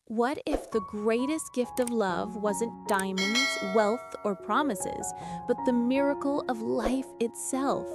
What if the greatest gift of love wasn't diamonds, wealth, or promises, but the miracle of life itself?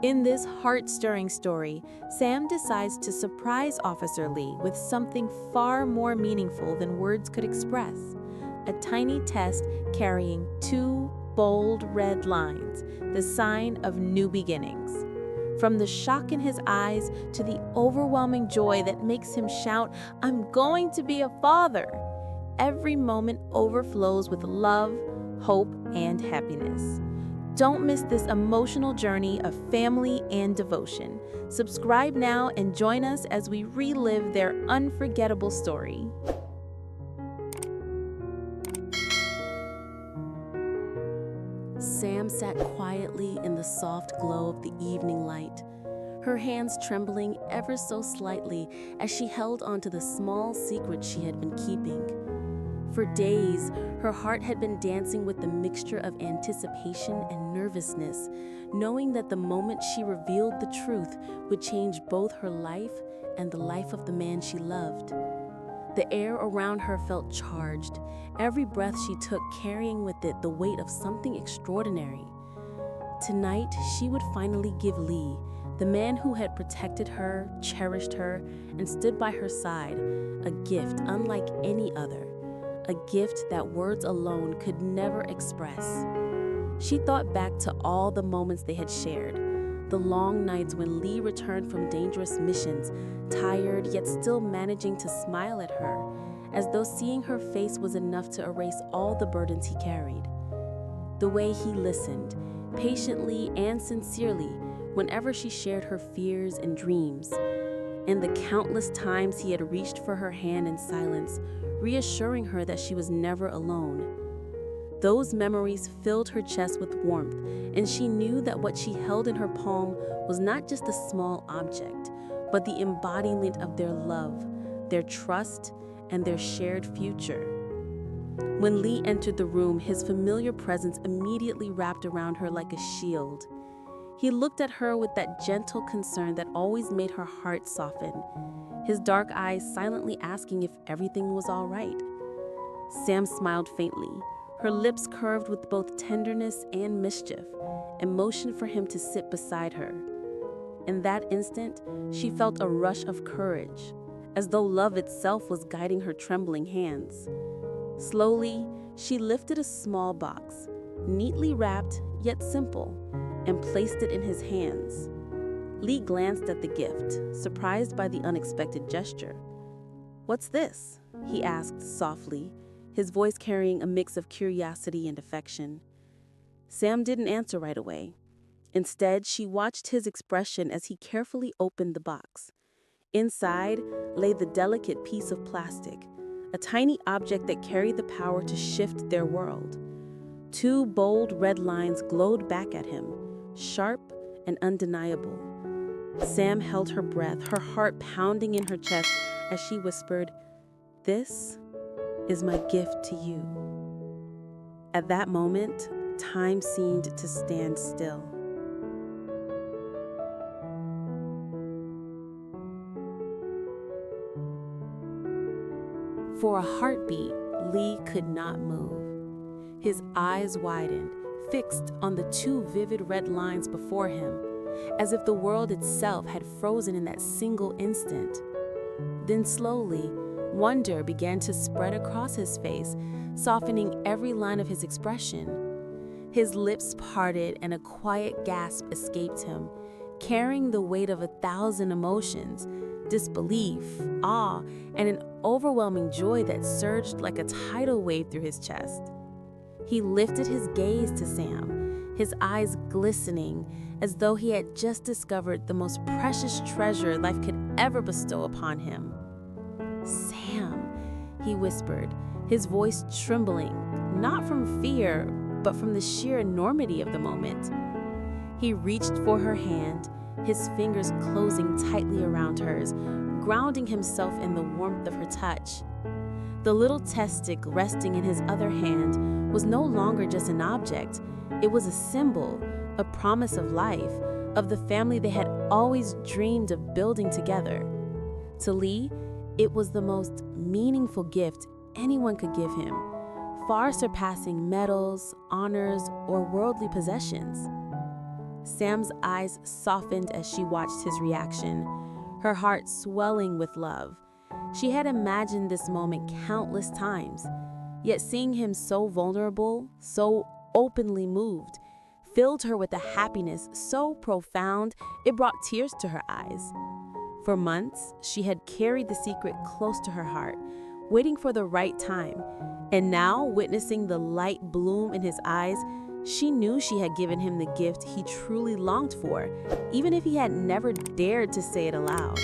In this heart-stirring story, Sam decides to surprise Officer Lee with something far more meaningful than words could express: a tiny test carrying two bold red lines, the sign of new beginnings. From the shock in his eyes to the overwhelming joy that makes him shout, "I'm going to be a father!" Every moment overflows with love, hope, and happiness. Don't miss this emotional journey of family and devotion. Subscribe now and join us as we relive their unforgettable story. Sam sat quietly in the soft glow of the evening light, her hands trembling ever so slightly as she held onto the small secret she had been keeping. For days, her heart had been dancing with the mixture of anticipation and nervousness, knowing that the moment she revealed the truth would change both her life and the life of the man she loved. The air around her felt charged, every breath she took carrying with it the weight of something extraordinary. Tonight, she would finally give Lee, the man who had protected her, cherished her, and stood by her side, a gift unlike any other, a gift that words alone could never express. She thought back to all the moments they had shared, the long nights when Lee returned from dangerous missions, tired yet still managing to smile at her, as though seeing her face was enough to erase all the burdens he carried. The way he listened, patiently and sincerely, whenever she shared her fears and dreams, and the countless times he had reached for her hand in silence, reassuring her that she was never alone. Those memories filled her chest with warmth, and she knew that what she held in her palm was not just a small object, but the embodiment of their love, their trust, and their shared future. When Lee entered the room, his familiar presence immediately wrapped around her like a shield. He looked at her with that gentle concern that always made her heart soften, his dark eyes silently asking if everything was all right. Sam smiled faintly, her lips curved with both tenderness and mischief, and motioned for him to sit beside her. In that instant, she felt a rush of courage, as though love itself was guiding her trembling hands. Slowly, she lifted a small box, neatly wrapped yet simple, and placed it in his hands. Lee glanced at the gift, surprised by the unexpected gesture. "What's this?" he asked softly, his voice carrying a mix of curiosity and affection. Sam didn't answer right away. Instead, she watched his expression as he carefully opened the box. Inside lay the delicate piece of plastic, a tiny object that carried the power to shift their world. Two bold red lines glowed back at him, sharp and undeniable. Sam held her breath, her heart pounding in her chest as she whispered, "This is my gift to you." At that moment, time seemed to stand still. For a heartbeat, Lee could not move. His eyes widened, fixed on the two vivid red lines before him, as if the world itself had frozen in that single instant. Then slowly, wonder began to spread across his face, softening every line of his expression. His lips parted and a quiet gasp escaped him, carrying the weight of 1,000 emotions: disbelief, awe, and an overwhelming joy that surged like a tidal wave through his chest. He lifted his gaze to Sam, his eyes glistening as though he had just discovered the most precious treasure life could ever bestow upon him. "Sam," he whispered, his voice trembling, not from fear, but from the sheer enormity of the moment. He reached for her hand, his fingers closing tightly around hers, grounding himself in the warmth of her touch. The little test stick resting in his other hand was no longer just an object. It was a symbol, a promise of life, of the family they had always dreamed of building together. To Lee, it was the most meaningful gift anyone could give him, far surpassing medals, honors, or worldly possessions. Sam's eyes softened as she watched his reaction, her heart swelling with love. She had imagined this moment countless times, yet seeing him so vulnerable, so openly moved, filled her with a happiness so profound it brought tears to her eyes. For months, she had carried the secret close to her heart, waiting for the right time, and now, witnessing the light bloom in his eyes, she knew she had given him the gift he truly longed for, even if he had never dared to say it aloud.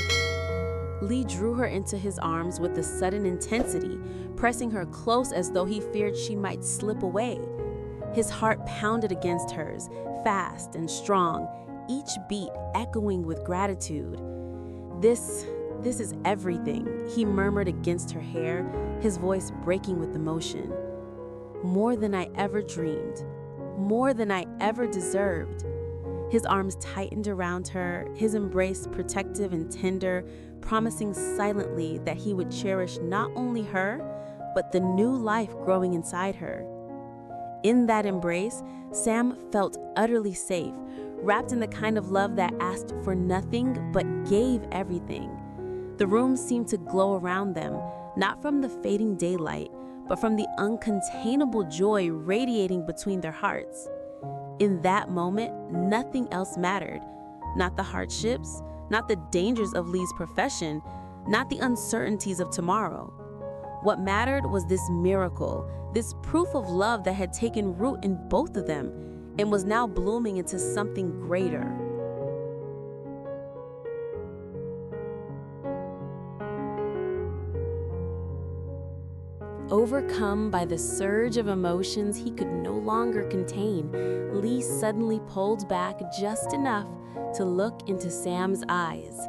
Lee drew her into his arms with a sudden intensity, pressing her close as though he feared she might slip away. His heart pounded against hers, fast and strong, each beat echoing with gratitude. This is everything," he murmured against her hair, his voice breaking with emotion. "More than I ever dreamed, more than I ever deserved." His arms tightened around her, his embrace protective and tender, promising silently that he would cherish not only her, but the new life growing inside her. In that embrace, Sam felt utterly safe, wrapped in the kind of love that asked for nothing but gave everything. The room seemed to glow around them, not from the fading daylight, but from the uncontainable joy radiating between their hearts. In that moment, nothing else mattered. Not the hardships, not the dangers of Lee's profession, not the uncertainties of tomorrow. What mattered was this miracle, this proof of love that had taken root in both of them and was now blooming into something greater. Overcome by the surge of emotions he could no longer contain, Lee suddenly pulled back just enough to look into Sam's eyes.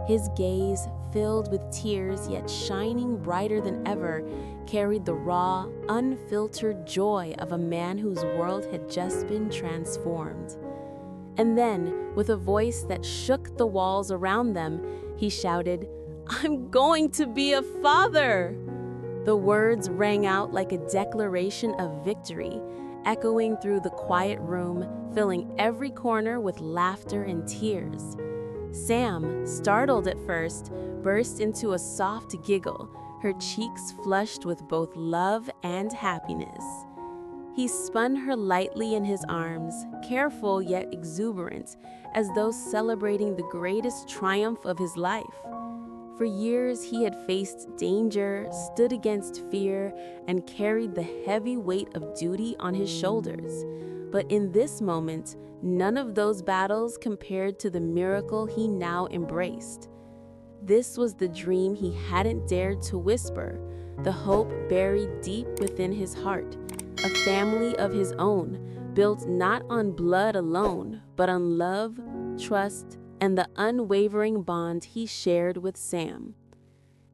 His gaze, filled with tears yet shining brighter than ever, carried the raw, unfiltered joy of a man whose world had just been transformed. And then, with a voice that shook the walls around them, he shouted, "I'm going to be a father!" The words rang out like a declaration of victory, echoing through the quiet room, filling every corner with laughter and tears. Sam, startled at first, burst into a soft giggle, her cheeks flushed with both love and happiness. He spun her lightly in his arms, careful yet exuberant, as though celebrating the greatest triumph of his life. For years, he had faced danger, stood against fear, and carried the heavy weight of duty on his shoulders. But in this moment, none of those battles compared to the miracle he now embraced. This was the dream he hadn't dared to whisper, the hope buried deep within his heart, a family of his own, built not on blood alone, but on love, trust, and the unwavering bond he shared with Sam.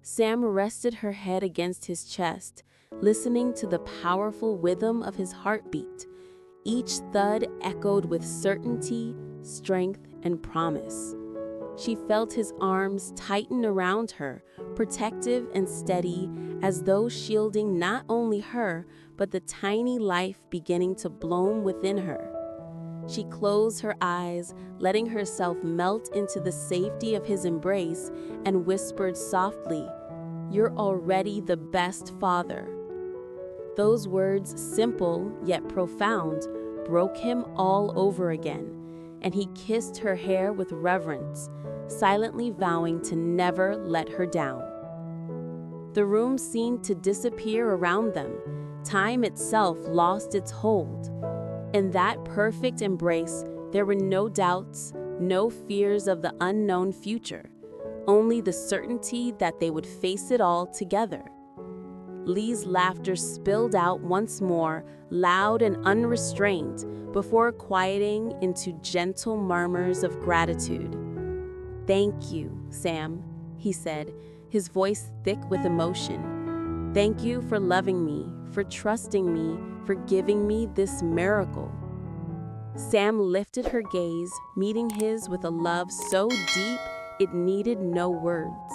Sam rested her head against his chest, listening to the powerful rhythm of his heartbeat. Each thud echoed with certainty, strength, and promise. She felt his arms tighten around her, protective and steady, as though shielding not only her, but the tiny life beginning to bloom within her. She closed her eyes, letting herself melt into the safety of his embrace, and whispered softly, "You're already the best father." Those words, simple yet profound, broke him all over again, and he kissed her hair with reverence, silently vowing to never let her down. The room seemed to disappear around them. Time itself lost its hold. In that perfect embrace, there were no doubts, no fears of the unknown future, only the certainty that they would face it all together. Lee's laughter spilled out once more, loud and unrestrained, before quieting into gentle murmurs of gratitude. "Thank you, Sam," he said, his voice thick with emotion. "Thank you for loving me, for trusting me, for giving me this miracle." Sam lifted her gaze, meeting his with a love so deep it needed no words.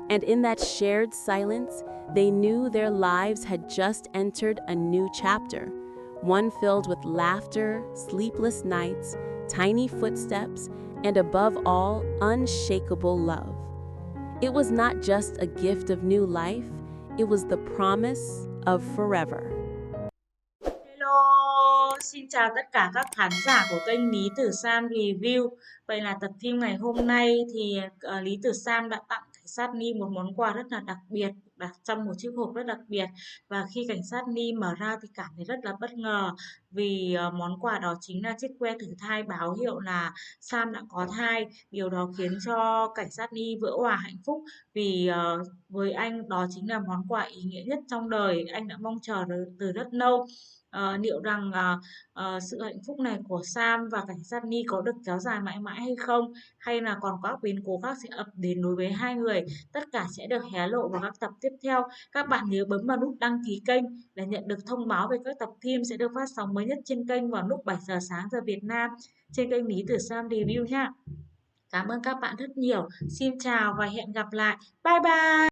And in that shared silence, they knew their lives had just entered a new chapter, one filled with laughter, sleepless nights, tiny footsteps, and above all, unshakable love. It was not just a gift of new life, it was the promise of forever. Hello, xin chào tất cả các khán giả của kênh Lý Tử Sam Review. Vậy là tập phim ngày hôm nay thì Lý Tử Sam đã tặng cảnh sát Ni một món quà rất là đặc biệt, đặt trong một chiếc hộp rất đặc biệt. Và khi cảnh sát Ni mở ra thì cảm thấy rất là bất ngờ vì món quà đó chính là chiếc que thử thai báo hiệu là Sam đã có thai. Điều đó khiến cho cảnh sát Ni vỡ òa hạnh phúc vì với anh đó chính là món quà ý nghĩa nhất trong đời anh đã mong chờ từ rất lâu. Liệu rằng sự hạnh phúc này của Sam và cảnh sát Ni có được kéo dài mãi mãi hay không? Hay là còn có các biến cố khác sẽ ập đến đối với hai người? Tất cả sẽ được hé lộ vào các tập tiếp theo. Các bạn nhớ bấm vào nút đăng ký kênh để nhận được thông báo về các tập phim sẽ được phát sóng mới nhất trên kênh vào lúc 7 giờ sáng giờ Việt Nam trên kênh Lý Tử Sam Review nha. Cảm ơn các bạn rất nhiều. Xin chào và hẹn gặp lại. Bye bye!